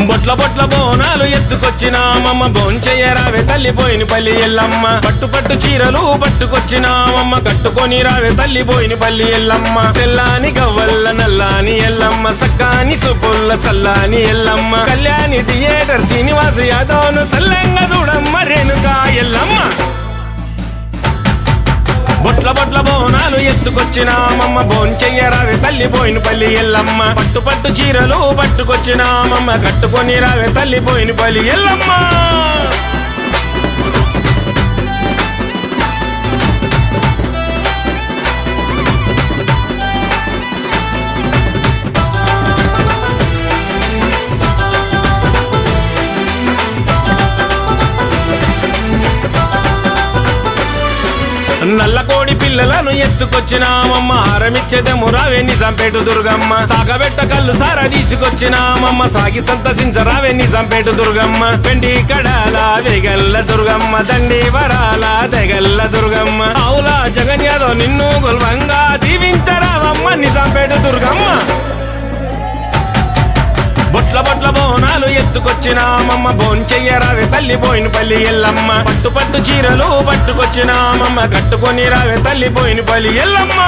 బొట్ల బొట్ల బోనాలు ఎత్తుకొచ్చినామమ్మ బోంచెయ్యరావే తల్లి పోయిన పల్లి ఎల్లమ్మ పట్టు పట్టు చీరలు పట్టుకొచ్చినామమ్మ కట్టుకొని రావే తల్లి పోయిన పల్లి ఎల్లమ్మ తెల్లాని గవ్వల్ల నల్లాని ఎల్లమ్మ సక్కాని సుపుల్ల సల్లాని ఎల్లమ్మ కళ్యాణి థియేటర్ శ్రీనివాస యాదవ్ను సల్లంగా చూడమ్మ రేణుకా ఎల్లమ్మ బొట్ల బొట్ల బోనాలు ఎత్తుకొచ్చినామమ్మ బోంచెయ్యరావే తల్లి పోయిన పల్లి ఎల్లమ్మ పట్టు పట్టు చీరలు పట్టుకొచ్చినామమ్మ కట్టుకొని రావే తల్లి పోయిన పల్లి ఎల్లమ్మ నల్ల కోడి పిల్లలను ఎత్తుకొచ్చినామమ్మ హారమిచ్చేదము రావే నిజాంపేట దుర్గమ్మ సాగబెట్ట కళ్ళు సారా తీసుకొచ్చినామమ్మ సాగి సంతసించరావే నిజాంపేట దుర్గమ్మ పెండి కడాల వేగల్ల దుర్గమ్మ దండి వరాల తెగల్ల దుర్గమ్మ అవులా జగన్ యాదవ్ నిన్ను గొల్వంగా దీవించరావమ్మ నిజాంపేట దుర్గమ్మ బొట్ల బొట్ల బోనాలు ఎత్తుకొచ్చినామమ్మ బోంచెయ్యరావే తల్లి పోయిన పల్లి ఎల్లమ్మ పట్టు పట్టు చీరలు పట్టుకొచ్చినామమ్మ కట్టుకొని రావే తల్లి పోయిన పల్లి ఎల్లమ్మ